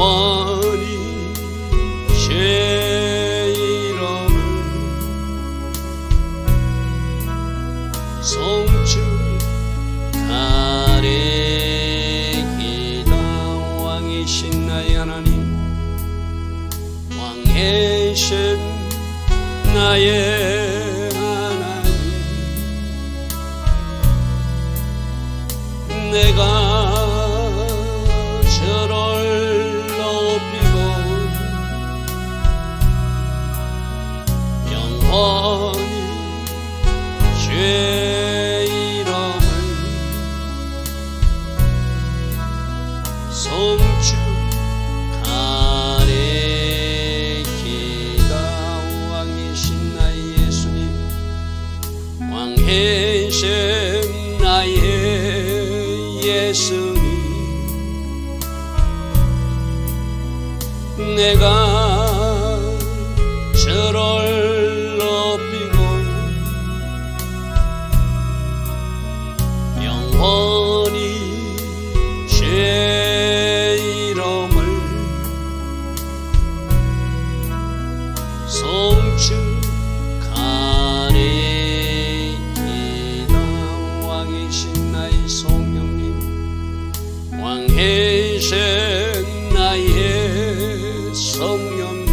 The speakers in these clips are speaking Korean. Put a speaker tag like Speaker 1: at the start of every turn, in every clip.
Speaker 1: 영원히 제 이름을 송축하리이다. 왕이신 나의 하나님, 왕이신 나의 하나님, 내가 저를 높이고 영원히 죄 이름을 송축하리이다. 왕이신 나의 예수님, 왕이신 나의 예수님, 내가 저를 높이고 영원히 제 이름을 송축하리이다. 왕이신 나의 성령님, 왕이신 나의 성령님,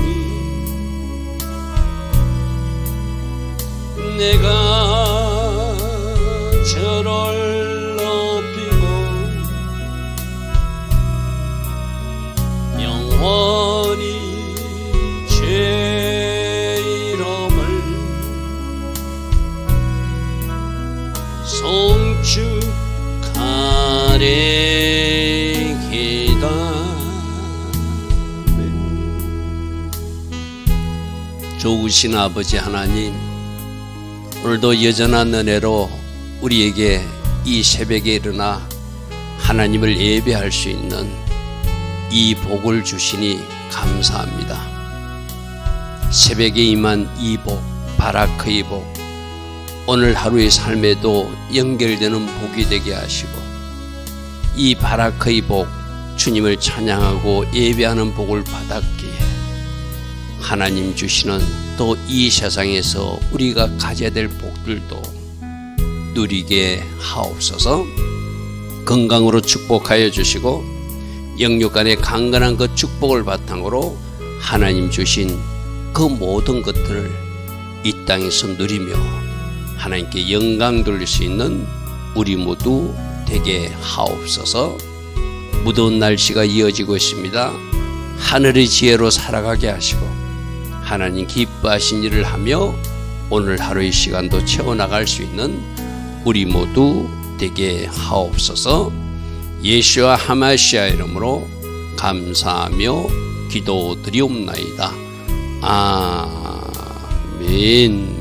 Speaker 1: 내가 저를 높이고 영원히 제 이름을 송축하리이다. 좋으신 아버지 하나님, 오늘도 여전한 은혜로 우리에게 이 새벽에 일어나 하나님을 예배할 수 있는 이 복을 주시니 감사합니다. 새벽에 임한 이 복, 바라크의 복, 오늘 하루의 삶에도 연결되는 복이 되게 하시고, 이 바라크의 복, 주님을 찬양하고 예배하는 복을 받았기에 하나님 주시는 또 이 세상에서 우리가 가져야 될 복들도 누리게 하옵소서. 건강으로 축복하여 주시고 영육간의 강건한 그 축복을 바탕으로 하나님 주신 그 모든 것들을 이 땅에서 누리며 하나님께 영광 돌릴 수 있는 우리 모두 되게 하옵소서. 무더운 날씨가 이어지고 있습니다. 하늘의 지혜로 살아가게 하시고 하나님 기뻐하신 일을 하며 오늘 하루의 시간도 채워나갈 수 있는 우리 모두 되게 하옵소서. 예수와 하마시아 이름으로 감사하며 기도드리옵나이다. 아멘.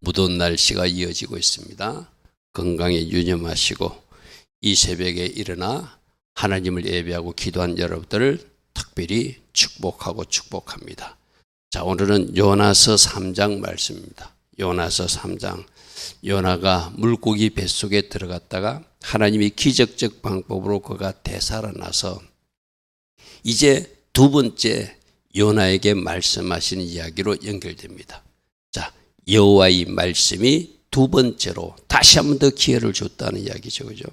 Speaker 1: 무더운 날씨가 이어지고 있습니다. 건강에 유념하시고 이 새벽에 일어나 하나님을 예배하고 기도한 여러분들을 특별히 축복합니다. 자, 오늘은 요나서 3장 말씀입니다. 요나서 3장. 요나가 물고기 뱃속에 들어갔다가 하나님이 기적적 방법으로 그가 되살아나서 이제 두 번째 요나에게 말씀하시는 이야기로 연결됩니다. 자, 여호와의 말씀이 두 번째로 다시 한 번 더 기회를 줬다는 이야기죠. 그죠?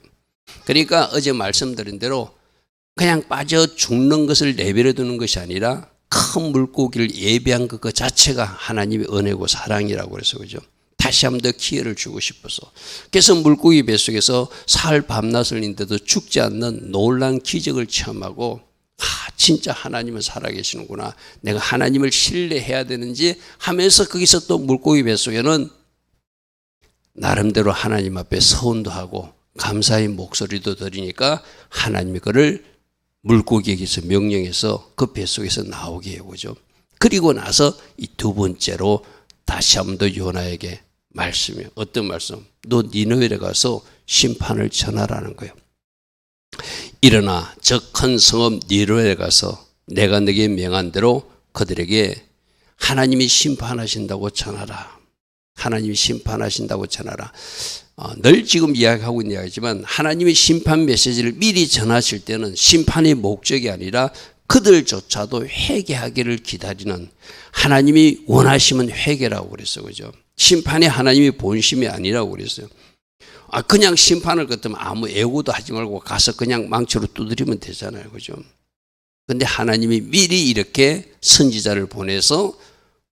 Speaker 1: 그러니까 어제 말씀드린 대로 그냥 빠져 죽는 것을 내버려 두는 것이 아니라 큰 물고기를 예비한 것 그 자체가 하나님의 은혜고 사랑이라고 그래서 그죠? 다시 한 번 더 기회를 주고 싶어서. 그래서 물고기 뱃속에서 사흘 밤낮을인데도 죽지 않는 놀라운 기적을 체험하고 진짜 하나님은 살아계시는구나. 내가 하나님을 신뢰해야 되는지 하면서 거기서 또 물고기 뱃속에는 나름대로 하나님 앞에 서운도 하고 감사의 목소리도 들으니까 하나님이 그를 물고기에게서 명령해서 그 뱃속에서 나오게 해오죠. 그리고 나서 이 두 번째로 다시 한 번 더 요나에게 말씀이에요. 어떤 말씀? 너 니느웨에 가서 심판을 전하라는 거예요. 일어나 저 큰 성읍 니느웨에 가서 내가 너에게 명한 대로 그들에게 하나님이 심판하신다고 전하라. 하나님이 심판하신다고 전하라. 늘 지금 이야기하고 있는 이야기지만 하나님의 심판 메시지를 미리 전하실 때는 심판의 목적이 아니라 그들조차도 회개하기를 기다리는 하나님이 원하시면 회개라고 그랬어요. 그죠? 심판이 하나님의 본심이 아니라고 그랬어요. 그냥 심판을 그때면 아무 애고도 하지 말고 가서 그냥 망치로 두드리면 되잖아요. 그죠? 근데 하나님이 미리 이렇게 선지자를 보내서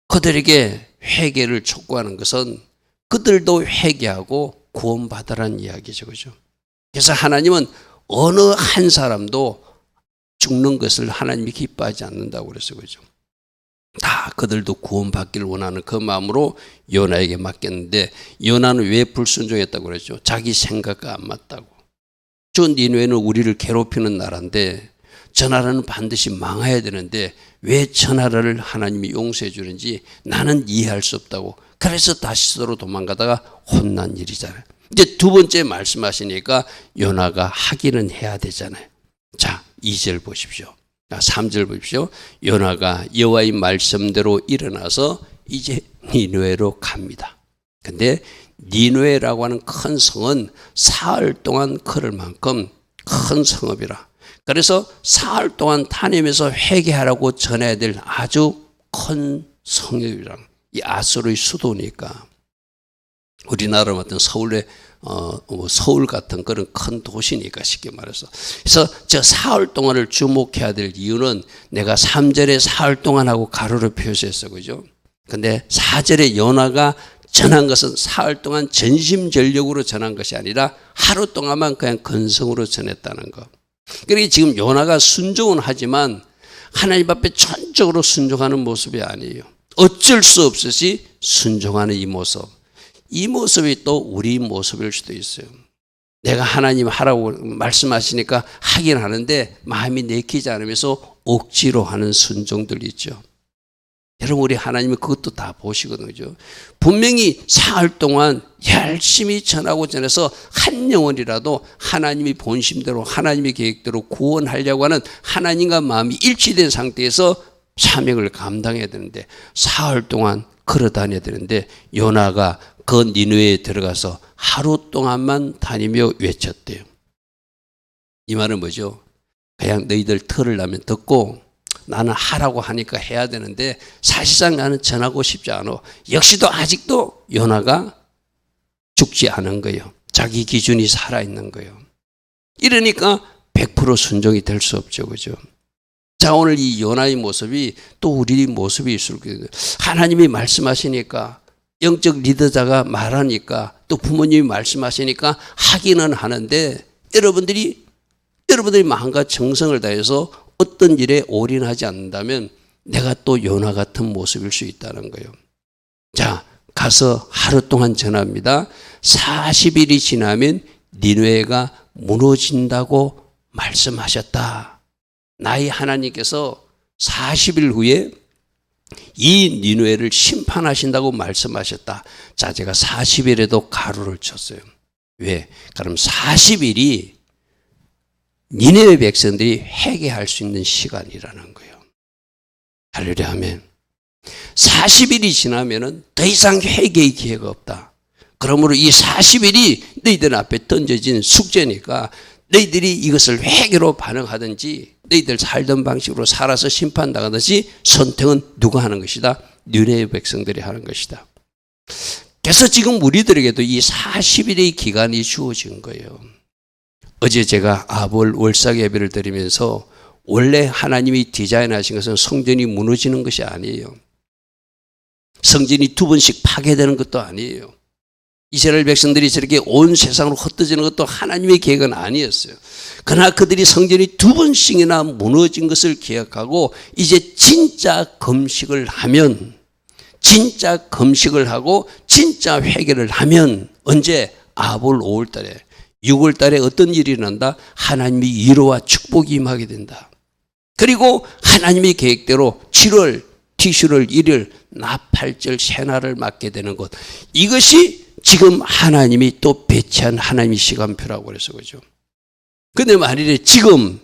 Speaker 1: 그들에게 회개를 촉구하는 것은 그들도 회개하고 구원받으라는 이야기죠. 그죠? 그래서 하나님은 어느 한 사람도 죽는 것을 하나님이 기뻐하지 않는다고 그랬어요. 그죠? 다 그들도 구원받기를 원하는 그 마음으로 요나에게 맡겼는데 요나는 왜 불순종했다고 그랬죠? 자기 생각과 안 맞다고. 저 니느웨는 우리를 괴롭히는 나라인데 저 나라는 반드시 망해야 되는데 왜 저 나라를 하나님이 용서해 주는지 나는 이해할 수 없다고. 그래서 다시스로 도망가다가 혼난 일이잖아요. 이제 두 번째 말씀하시니까 요나가 하기는 해야 되잖아요. 자, 2절 보십시오. 3절 보십시오. 요나가 여호와의 말씀대로 일어나서 이제 니느웨로 갑니다. 근데 니느웨라고 하는 큰 성은 사흘 동안 걸을 만큼 큰 성읍이라. 그래서 사흘 동안 다니면서 회개하라고 전해야 될 아주 큰 성읍이라. 이 아수르의 수도니까 우리나라 같은 서울 같은 그런 큰 도시니까 쉽게 말해서. 그래서 저 사흘 동안을 주목해야 될 이유는 내가 3절에 사흘 동안 하고 가로로 표시했어. 그죠? 근데 4절에 요나가 전한 것은 사흘 동안 전심전력으로 전한 것이 아니라 하루 동안만 그냥 건성으로 전했다는 거. 그러니까 지금 요나가 순종은 하지만 하나님 앞에 전적으로 순종하는 모습이 아니에요. 어쩔 수 없이 순종하는 이 모습. 이 모습이 또 우리 모습일 수도 있어요. 내가 하나님 하라고 말씀하시니까 하긴 하는데 마음이 내키지 않으면서 억지로 하는 순종들 있죠. 여러분 우리 하나님은 그것도 다 보시거든요. 분명히 사흘 동안 열심히 전하고 전해서 한 영혼이라도 하나님이 본심대로 하나님의 계획대로 구원하려고 하는 하나님과 마음이 일치된 상태에서 사명을 감당해야 되는데 사흘 동안 걸어 다녀야 되는데 요나가 그 니느웨에 들어가서 하루 동안만 다니며 외쳤대요. 이 말은 뭐죠? 그냥 너희들 털을 나면 듣고 나는 하라고 하니까 해야 되는데 사실상 나는 전하고 싶지 않아. 역시도 아직도 요나가 죽지 않은 거예요. 자기 기준이 살아있는 거예요. 이러니까 100% 순종이 될 수 없죠. 그죠? 자, 오늘 이 요나의 모습이 또 우리 모습이 있을 거예요. 하나님이 말씀하시니까 영적 리더자가 말하니까 또 부모님이 말씀하시니까 하기는 하는데 여러분들이 마음과 정성을 다해서 어떤 일에 올인하지 않는다면 내가 또 요나 같은 모습일 수 있다는 거예요. 자, 가서 하루 동안 전합니다. 40일이 지나면 니느웨가 무너진다고 말씀하셨다. 나의 하나님께서 40일 후에 이 니느웨를 심판하신다고 말씀하셨다. 자, 제가 40일에도 가로를 쳤어요. 왜? 그럼 40일이 니느웨 백성들이 회개할 수 있는 시간이라는 거예요. 할렐루야 아멘. 40일이 지나면은 더 이상 회개의 기회가 없다. 그러므로 이 40일이 너희들 앞에 던져진 숙제니까 너희들이 이것을 회개로 반응하든지 너희들 살던 방식으로 살아서 심판당하든지 선택은 누가 하는 것이다? 니느웨 백성들이 하는 것이다. 그래서 지금 우리들에게도 이 40일의 기간이 주어진 거예요. 어제 제가 아볼 월삭 예배를 드리면서 원래 하나님이 디자인하신 것은 성전이 무너지는 것이 아니에요. 성전이 2번씩 파괴되는 것도 아니에요. 이스라엘 백성들이 저렇게 온 세상으로 흩어지는 것도 하나님의 계획은 아니었어요. 그러나 그들이 성전이 2번씩이나 무너진 것을 기억하고 이제 진짜 금식을 하면, 진짜 금식을 하고 진짜 회개를 하면 언제? 아볼 5월 달에 6월 달에 어떤 일이 일어난다? 하나님의 위로와 축복이 임하게 된다. 그리고 하나님의 계획대로 7월, 티슈를 1일, 나팔절 새날을 맞게 되는 것. 이것이 지금 하나님이 또 배치한 하나님의 시간표라고 그래서 그죠. 근데 만일에 지금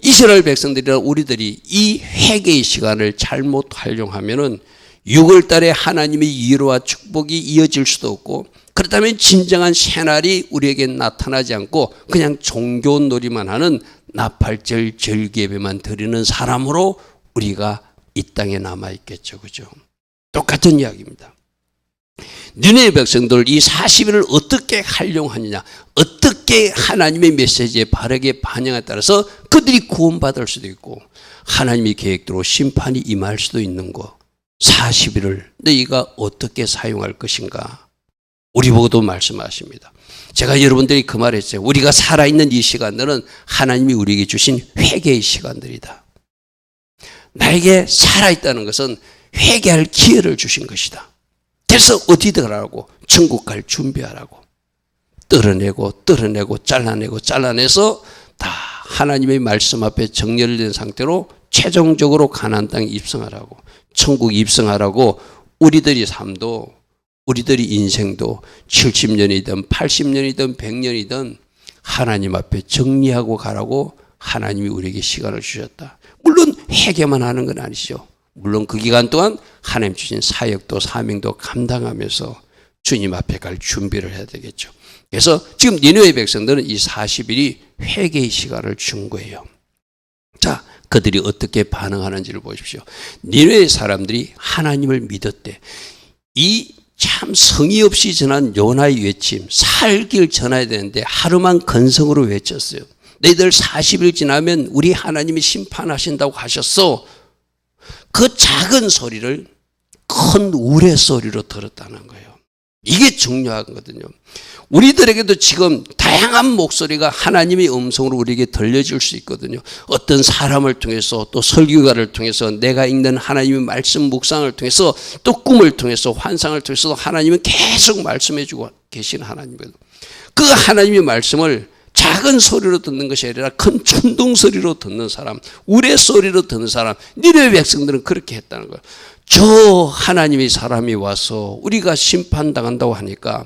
Speaker 1: 이스라엘 백성들이나 우리들이 이 회개의 시간을 잘못 활용하면은 6월 달에 하나님의 위로와 축복이 이어질 수도 없고, 그렇다면 진정한 새날이 우리에게 나타나지 않고 그냥 종교놀이만 하는 나팔절 절기예배만 드리는 사람으로 우리가 이 땅에 남아있겠죠. 그죠? 똑같은 이야기입니다. 니느웨 백성들 이 40일을 어떻게 활용하느냐, 어떻게 하나님의 메시지에 바르게 반영에 따라서 그들이 구원받을 수도 있고 하나님의 계획대로 심판이 임할 수도 있는 거, 40일을 너희가 어떻게 사용할 것인가, 우리 보고도 말씀하십니다. 제가 여러분들이 그 말했어요. 우리가 살아있는 이 시간들은 하나님이 우리에게 주신 회개의 시간들이다. 나에게 살아있다는 것은 회개할 기회를 주신 것이다. 그래서 어디든 가라고, 천국 갈 준비하라고, 떨어내고 잘라내서 다 하나님의 말씀 앞에 정렬된 상태로 최종적으로 가나안 땅에 입성하라고, 천국 입성하라고, 우리들의 삶도, 우리들의 인생도 70년이든 80년이든 100년이든 하나님 앞에 정리하고 가라고 하나님이 우리에게 시간을 주셨다. 물론 회개만 하는 건 아니죠. 물론 그 기간 동안 하나님 주신 사역도 사명도 감당하면서 주님 앞에 갈 준비를 해야 되겠죠. 그래서 지금 니느웨 백성들은 이 40일이 회개의 시간을 준 거예요. 자, 그들이 어떻게 반응하는지를 보십시오. 니느웨 사람들이 하나님을 믿었대. 이 참 성의 없이 전한 요나의 외침, 살길 전해야 되는데 하루만 건성으로 외쳤어요. 너희들 40일 지나면 우리 하나님이 심판하신다고 하셨어. 그 작은 소리를 큰 우레소리로 들었다는 거예요. 이게 중요하거든요. 우리들에게도 지금 다양한 목소리가 하나님의 음성으로 우리에게 들려질 수 있거든요. 어떤 사람을 통해서, 또 설교가를 통해서, 내가 읽는 하나님의 말씀 묵상을 통해서, 또 꿈을 통해서, 환상을 통해서 하나님은 계속 말씀해 주고 계신 하나님이거든요. 그 하나님의 말씀을 작은 소리로 듣는 것이 아니라 큰 천둥 소리로 듣는 사람, 우레소리로 듣는 사람, 니느웨 백성들은 그렇게 했다는 거예요. 저 하나님의 사람이 와서 우리가 심판당한다고 하니까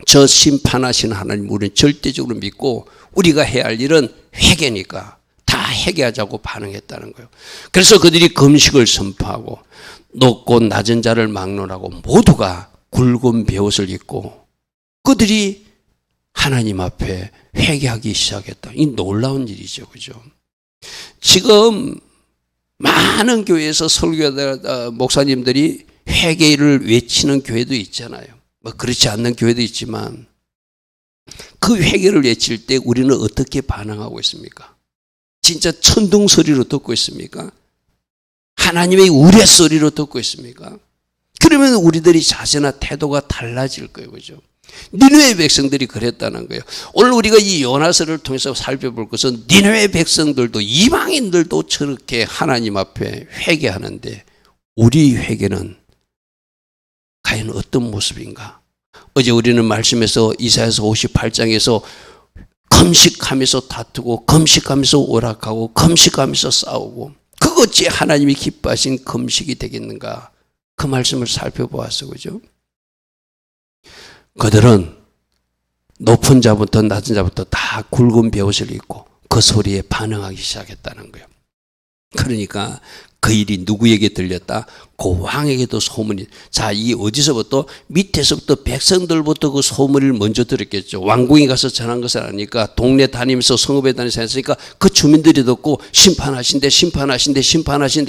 Speaker 1: 저 심판하신 하나님 우리는 절대적으로 믿고 우리가 해야 할 일은 회개니까 다 회개하자고 반응했다는 거예요. 그래서 그들이 금식을 선포하고 높고 낮은 자를 막론하고 모두가 굵은 베옷을 입고 그들이 하나님 앞에 회개하기 시작했다. 이 놀라운 일이죠. 그죠? 지금 많은 교회에서 설교자 목사님들이 회개를 외치는 교회도 있잖아요. 뭐 그렇지 않는 교회도 있지만 그 회개를 외칠 때 우리는 어떻게 반응하고 있습니까? 진짜 천둥 소리로 듣고 있습니까? 하나님의 우레소리로 듣고 있습니까? 그러면 우리들이 자세나 태도가 달라질 거예요. 그죠? 니느웨 백성들이 그랬다는 거예요. 오늘 우리가 이 요나서를 통해서 살펴볼 것은 니느웨 백성들도 이방인들도 저렇게 하나님 앞에 회개하는데 우리 회개는 과연 어떤 모습인가? 어제 우리는 말씀에서 이사야서 58장에서 금식하면서 다투고 금식하면서 오락하고 금식하면서 싸우고 그것이 하나님이 기뻐하신 금식이 되겠는가? 그 말씀을 살펴보았어. 그죠? 그들은 높은 자부터 낮은 자부터 다 굵은 베옷을 입고 그 소리에 반응하기 시작했다는 거예요. 그러니까 그 일이 누구에게 들렸다? 그 왕에게도 소문이. 자, 이게 어디서부터? 밑에서부터 백성들부터 그 소문을 먼저 들었겠죠. 왕궁에 가서 전한 것은 아니니까 동네 다니면서 성읍에 다니면서 했으니까 그 주민들이 듣고 심판하신대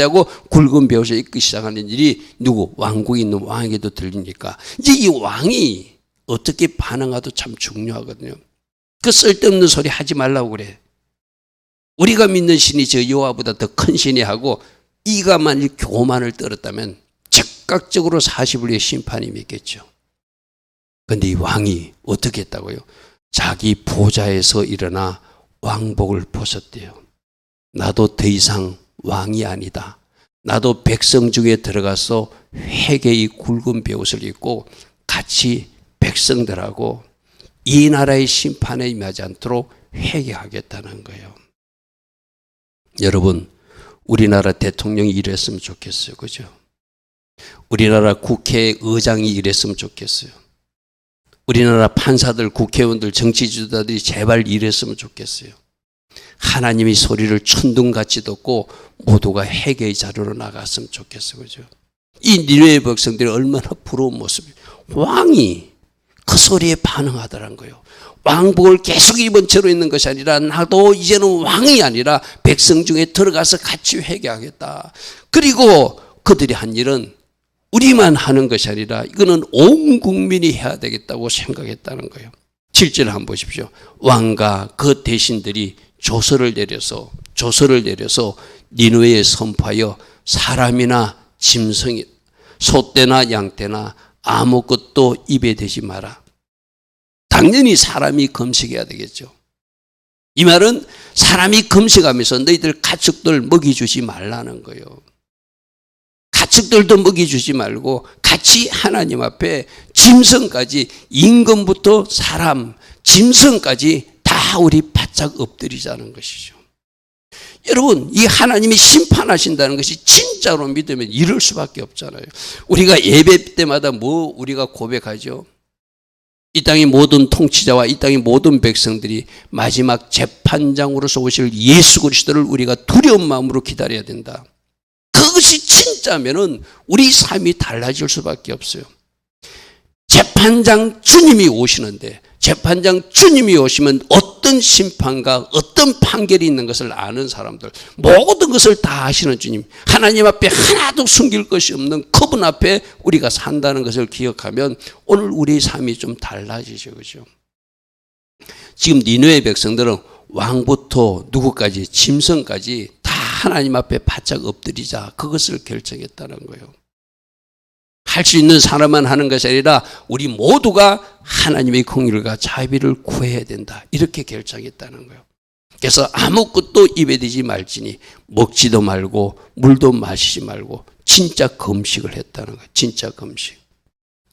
Speaker 1: 하고 굵은 베옷을 입기 시작하는 일이 누구? 왕궁에 있는 왕에게도 들리니까 이제 이 왕이 어떻게 반응하도 참 중요하거든요. 그 쓸데없는 소리 하지 말라고 그래. 우리가 믿는 신이 저 여호와보다 더 큰 신이 하고 이가 만일 교만을 떨었다면 즉각적으로 40일 후에 심판이 있겠죠. 그런데 이 왕이 어떻게 했다고요? 자기 보좌에서 일어나 왕복을 벗었대요. 나도 더 이상 왕이 아니다. 나도 백성 중에 들어가서 회개의 굵은 베옷을 입고 같이 백성들하고 이 나라의 심판에 임하지 않도록 회개하겠다는 거예요. 여러분, 우리나라 대통령이 이랬으면 좋겠어요. 그죠? 우리나라 국회의장이 이랬으면 좋겠어요. 우리나라 판사들, 국회의원들, 정치지도자들이 제발 이랬으면 좋겠어요. 하나님의 소리를 천둥같이 듣고 모두가 회개의 자료로 나갔으면 좋겠어요. 그죠? 이 니느웨 백성들이 얼마나 부러운 모습이에요. 왕이 그 소리에 반응하더란 거예요. 왕복을 계속 입은 채로 있는 것이 아니라 나도 이제는 왕이 아니라 백성 중에 들어가서 같이 회개하겠다. 그리고 그들이 한 일은 우리만 하는 것이 아니라 이거는 온 국민이 해야 되겠다고 생각했다는 거예요. 7절 한번 보십시오. 왕과 그 대신들이 조서를 내려서 니느웨에 선포하여 사람이나 짐승이 소떼나 양떼나 아무것도 입에 대지 마라. 당연히 사람이 금식해야 되겠죠. 이 말은 사람이 금식하면서 너희들 가축들 먹이주지 말라는 거예요. 가축들도 먹이주지 말고 같이 하나님 앞에 짐승까지, 임금부터 사람, 짐승까지 다 우리 바짝 엎드리자는 것이죠. 여러분, 이 하나님이 심판하신다는 것이 진짜로 믿으면 이럴 수밖에 없잖아요. 우리가 예배 때마다 우리가 고백하죠? 이 땅의 모든 통치자와 이 땅의 모든 백성들이 마지막 재판장으로서 오실 예수 그리스도를 우리가 두려운 마음으로 기다려야 된다. 그것이 진짜면은 우리 삶이 달라질 수밖에 없어요. 재판장 주님이 오시는데, 재판장 주님이 오시면 어떤 심판과 어떤 판결이 있는 것을 아는 사람들, 모든 것을 다 아시는 주님, 하나님 앞에 하나도 숨길 것이 없는 그분 앞에 우리가 산다는 것을 기억하면 오늘 우리의 삶이 좀 달라지죠. 그죠? 지금 니느웨 백성들은 왕부터 누구까지, 짐승까지 다 하나님 앞에 바짝 엎드리자, 그것을 결정했다는 거예요. 할 수 있는 사람만 하는 것이 아니라 우리 모두가 하나님의 공의와 자비를 구해야 된다, 이렇게 결정했다는 거예요. 그래서 아무것도 입에 대지 말지니 먹지도 말고 물도 마시지 말고 진짜 금식을 했다는 거예요. 진짜 금식.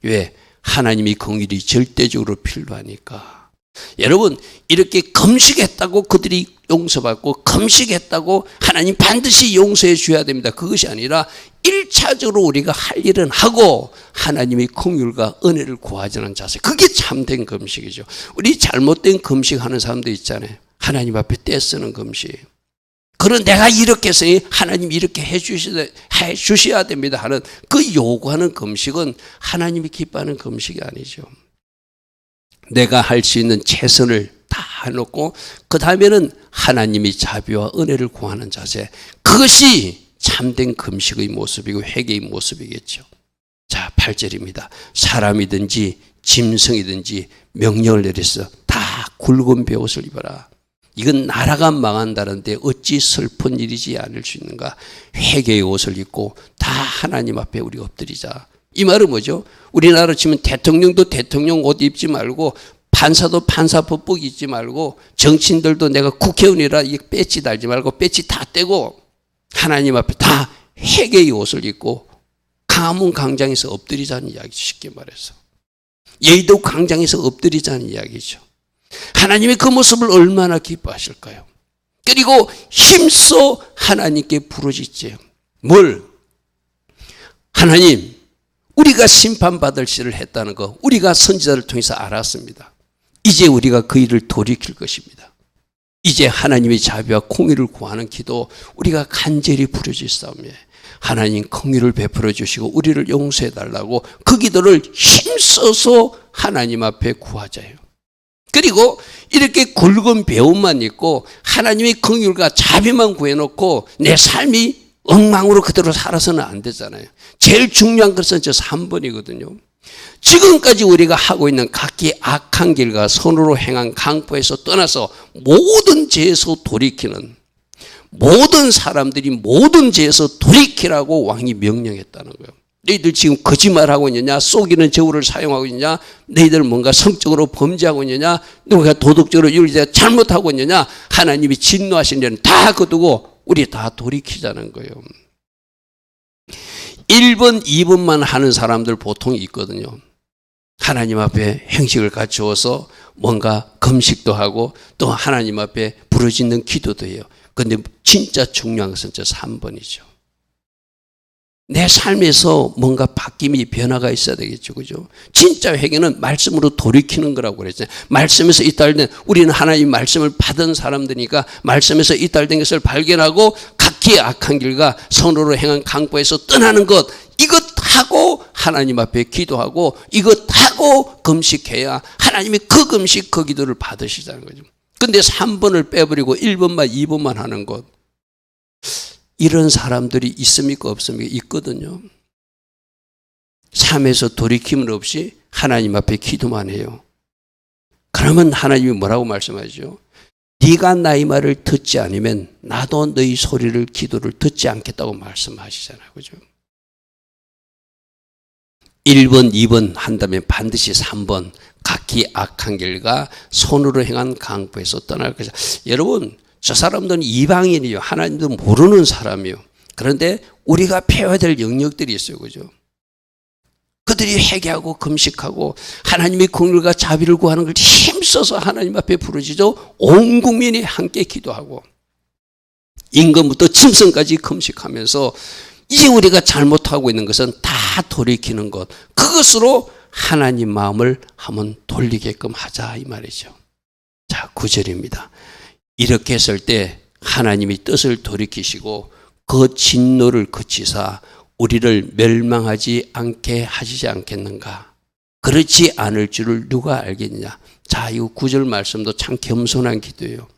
Speaker 1: 왜? 하나님의 공의이 절대적으로 필요하니까. 여러분, 이렇게 금식했다고 그들이 용서받고 금식했다고 하나님 반드시 용서해 줘야 됩니다. 그것이 아니라 1차적으로 우리가 할 일은 하고 하나님의 긍휼과 은혜를 구하자는 자세, 그게 참된 금식이죠. 우리 잘못된 금식하는 사람도 있잖아요. 하나님 앞에 떼쓰는 금식. 그런 내가 이렇게 했으니 하나님 이렇게 해 주셔야 됩니다 하는 그 요구하는 금식은 하나님이 기뻐하는 금식이 아니죠. 내가 할 수 있는 최선을 다 해놓고 그 다음에는 하나님의 자비와 은혜를 구하는 자세, 그것이 참된 금식의 모습이고 회개의 모습이겠죠. 자, 8절입니다. 사람이든지 짐승이든지 명령을 내려서 다 굵은 베옷을 입어라. 이건 나라가 망한다는데 어찌 슬픈 일이지 않을 수 있는가. 회개의 옷을 입고 다 하나님 앞에 우리 엎드리자. 이 말은 뭐죠? 우리나라 치면 대통령도 대통령 옷 입지 말고 판사도 판사법복 입지 말고 정치인들도 내가 국회의원이라 이 배지 달지 말고 배지 다 떼고 하나님 앞에 다 회개의 옷을 입고 강화문 광장에서 엎드리자는 이야기죠. 쉽게 말해서 여의도 광장에서 엎드리자는 이야기죠. 하나님의 그 모습을 얼마나 기뻐하실까요? 그리고 힘써 하나님께 부르짖지요. 뭘? 하나님, 우리가 심판받을 일을 했다는 거 우리가 선지자를 통해서 알았습니다. 이제 우리가 그 일을 돌이킬 것입니다. 이제 하나님의 자비와 공의를 구하는 기도 우리가 간절히 부르짖사오며 하나님 공의를 베풀어 주시고 우리를 용서해 달라고 그 기도를 힘써서 하나님 앞에 구하자요. 그리고 이렇게 굵은 배움만 있고 하나님의 긍휼과 자비만 구해놓고 내 삶이 엉망으로 그대로 살아서는 안 되잖아요. 제일 중요한 것은 저 3번이거든요. 지금까지 우리가 하고 있는 각기 악한 길과 선으로 행한 강포에서 떠나서 모든 죄에서 돌이키는, 모든 사람들이 모든 죄에서 돌이키라고 왕이 명령했다는 거예요. 너희들 지금 거짓말하고 있느냐, 속이는 저울을 사용하고 있느냐, 너희들 뭔가 성적으로 범죄하고 있느냐, 누가 도덕적으로 윤리적으로 잘못하고 있느냐, 하나님이 진노하신 일은 다 거두고 우리 다 돌이키자는 거예요. 1번, 2번만 하는 사람들 보통 있거든요. 하나님 앞에 행식을 갖추어서 뭔가 금식도 하고 또 하나님 앞에 부르짖는 기도도 해요. 그런데 진짜 중요한 것은 저 3번이죠. 내 삶에서 뭔가 바뀜이 변화가 있어야 되겠죠. 그죠? 진짜 회개는 말씀으로 돌이키는 거라고 그랬잖아요. 말씀에서 이탈된, 우리는 하나님 말씀을 받은 사람들이니까 말씀에서 이탈된 것을 발견하고 각기 악한 길과 선으로 행한 강포에서 떠나는 것, 이것 하고 하나님 앞에 기도하고 이것 하고 금식해야 하나님이 그 금식 그 기도를 받으시자는 거죠. 근데 3번을 빼버리고 1번만 2번만 하는 것, 이런 사람들이 있습니까 없습니까? 있거든요. 삶에서 돌이킴은 없이 하나님 앞에 기도만 해요. 그러면 하나님이 뭐라고 말씀하시죠? 네가 나의 말을 듣지 않으면 나도 너희 소리를 기도를 듣지 않겠다고 말씀하시잖아요. 그죠? 1번, 2번 한다면 반드시 3번 각기 악한 길과 손으로 행한 강포에서 떠날 것이다. 여러분, 저 사람들은 이방인이요. 하나님도 모르는 사람이요. 그런데 우리가 배워야 될 영역들이 있어요. 그죠? 그들이 회개하고 금식하고 하나님의 긍휼과 자비를 구하는 걸 힘써서 하나님 앞에 부르짖어 온 국민이 함께 기도하고 임금부터 짐승까지 금식하면서 이제 우리가 잘못하고 있는 것은 다 돌이키는 것, 그것으로 하나님 마음을 한번 돌리게끔 하자 이 말이죠. 자, 9절입니다. 이렇게 했을 때 하나님이 뜻을 돌이키시고 그 진노를 그치사 우리를 멸망하지 않게 하시지 않겠는가? 그렇지 않을 줄을 누가 알겠느냐? 자, 이 9절 말씀도 참 겸손한 기도예요.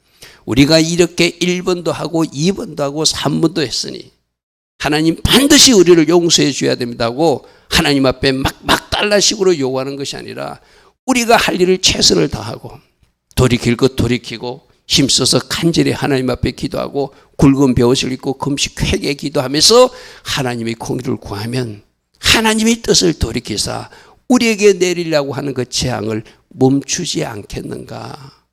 Speaker 1: 우리가 이렇게 1번도 하고 2번도 하고 3번도 했으니 하나님 반드시 우리를 용서해 줘야 됩니다고 하나님 앞에 막달라식으로 요구하는 것이 아니라 우리가 할 일을 최선을 다하고 돌이킬 것 돌이키고 힘써서 간절히 하나님 앞에 기도하고 굵은 벼옷을 입고 금식 회개 기도하면서 하나님의 공의를 구하면 하나님의 뜻을 돌이키사 우리에게 내리려고 하는 그 재앙을 멈추지 않겠는가?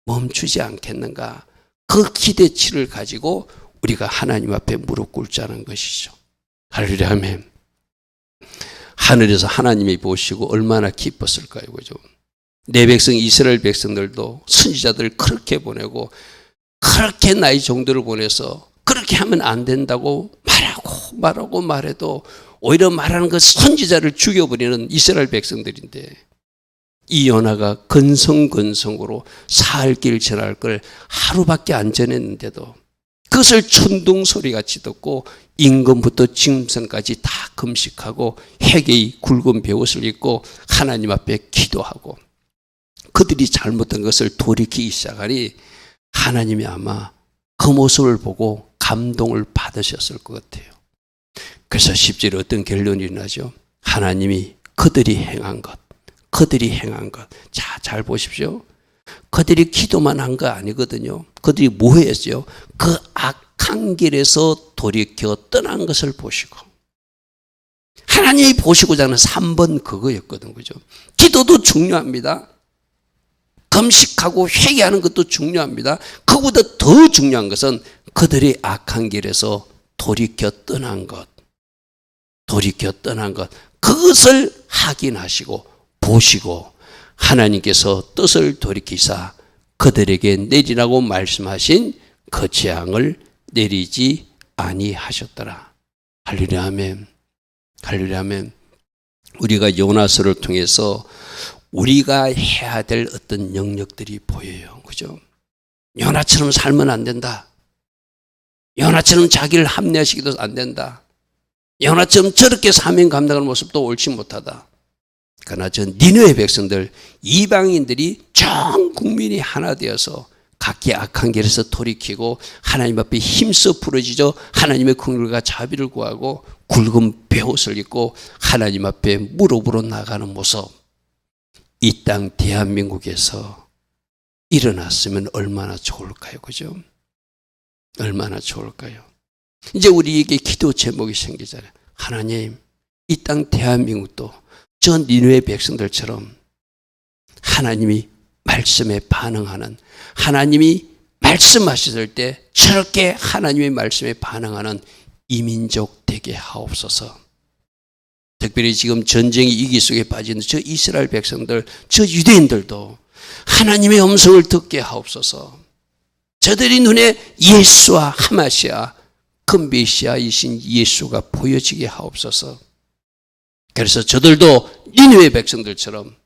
Speaker 1: 멈추지 않겠는가? 그 기대치를 가지고 우리가 하나님 앞에 무릎 꿇자는 것이죠. 할렐루야 아멘. 하늘에서 하나님이 보시고 얼마나 기뻤을까요? 그죠? 내 백성 이스라엘 백성들도 선지자들을 그렇게 보내고 그렇게 나의 종들을 보내서 그렇게 하면 안 된다고 말해도 오히려 말하는 그 선지자를 죽여버리는 이스라엘 백성들인데 이 요나가 건성건성으로 사흘 길 전할 걸 하루밖에 안 전했는데도 그것을 천둥소리같이 듣고 임금부터 짐승까지 다 금식하고 회개의 굵은 벼옷을 입고 하나님 앞에 기도하고 그들이 잘못한 것을 돌이키기 시작하니 하나님이 아마 그 모습을 보고 감동을 받으셨을 것 같아요. 그래서 10절에 어떤 결론이 나죠? 하나님이 그들이 행한 것. 자, 잘 보십시오. 그들이 기도만 한 거 아니거든요. 그들이 뭐 했어요? 그 악한 길에서 돌이켜 떠난 것을 보시고 하나님이 보시고자 하는 3번 그거였거든. 그죠? 기도도 중요합니다. 금식하고 회개하는 것도 중요합니다. 그보다 더 중요한 것은 그들이 악한 길에서 돌이켜 떠난 것. 그것을 확인하시고 보시고 하나님께서 뜻을 돌이키사 그들에게 내리라고 말씀하신 그 재앙을 내리지 아니하셨더라. 할렐루야 아멘. 우리가 요나서를 통해서 우리가 해야 될 어떤 영역들이 보여요. 그죠? 요나처럼 살면 안 된다. 요나처럼 자기를 합리화시켜도 안 된다. 요나처럼 저렇게 사명 감당하는 모습도 옳지 못하다. 그러나 저 니느웨 백성들, 이방인들이 전 국민이 하나 되어서 각기 악한 길에서 돌이키고 하나님 앞에 힘써 부르짖어 하나님의 긍휼과 자비를 구하고 굵은 벼옷을 입고 하나님 앞에 무릎으로 나가는 모습, 이 땅 대한민국에서 일어났으면 얼마나 좋을까요? 그죠? 얼마나 좋을까요? 이제 우리에게 기도 제목이 생기잖아요. 하나님, 이 땅 대한민국도 저 니느웨 백성들처럼 하나님이 말씀에 반응하는, 하나님이 말씀하셨을 때 저렇게 하나님의 말씀에 반응하는 이민족 되게 하옵소서. 특별히 지금 전쟁의 위기 속에 빠진 저 이스라엘 백성들, 저 유대인들도 하나님의 음성을 듣게 하옵소서. 저들이 눈에 예수와 하마시아, 그 메시아이신 예수가 보여지게 하옵소서. 그래서 저들도 니느웨 백성들처럼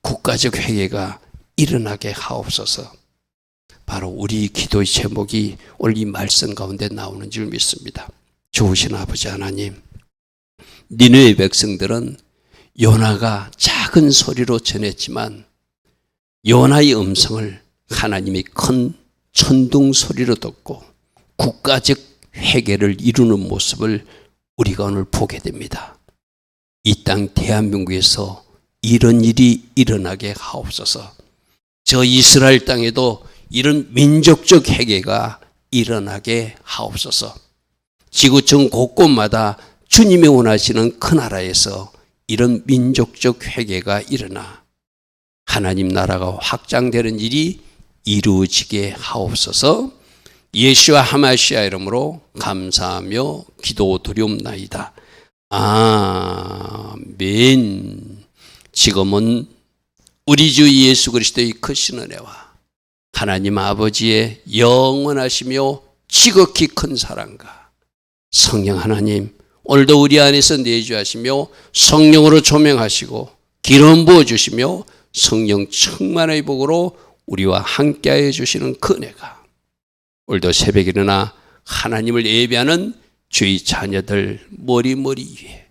Speaker 1: 국가적 회개가 일어나게 하옵소서. 바로 우리 기도의 제목이 오늘 이 말씀 가운데 나오는 줄 믿습니다. 좋으신 아버지 하나님, 니느웨 백성들은 요나가 작은 소리로 전했지만 요나의 음성을 하나님이 큰 천둥 소리로 듣고 국가적 회개를 이루는 모습을 우리가 오늘 보게 됩니다. 이 땅 대한민국에서 이런 일이 일어나게 하옵소서. 저 이스라엘 땅에도 이런 민족적 회개가 일어나게 하옵소서. 지구촌 곳곳마다 주님이 원하시는 그 나라에서 이런 민족적 회개가 일어나 하나님 나라가 확장되는 일이 이루어지게 하옵소서. 예수와 하마시아 이름으로 감사하며 기도드리옵나이다. 아멘. 지금은 우리 주 예수 그리스도의 크신 은혜와 하나님 아버지의 영원하시며 지극히 큰 사랑과 성령 하나님 오늘도 우리 안에서 내주하시며 성령으로 조명하시고 기름 부어주시며 성령 충만의 복으로 우리와 함께하여 주시는 그 은혜가 오늘도 새벽에 일어나 하나님을 예배하는 주의 자녀들 머리머리 위에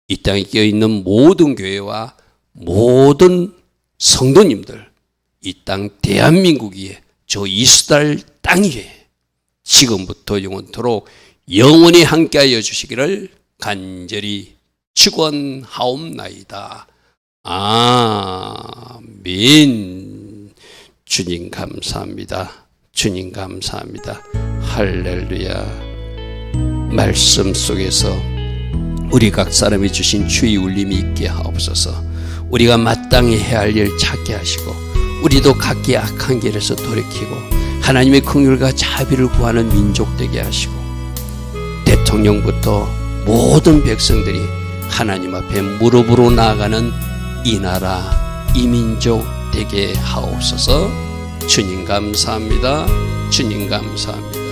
Speaker 1: 이 땅에 끼어있는 모든 교회와 모든 성도님들 이 땅 대한민국 위에 저 이스라엘 땅 위에 지금부터 영원토록 영원히 함께하여 주시기를 간절히 축원하옵나이다. 아멘. 주님 감사합니다. 주님 감사합니다. 할렐루야. 말씀 속에서 우리 각 사람이 주신 주의 울림이 있게 하옵소서. 우리가 마땅히 해야 할 일 찾게 하시고 우리도 각기 악한 길에서 돌이키고 하나님의 긍휼과 자비를 구하는 민족 되게 하시고 대통령부터 모든 백성들이 하나님 앞에 무릎으로 나아가는 이 나라 이 민족 되게 하옵소서. 주님 감사합니다. 주님 감사합니다.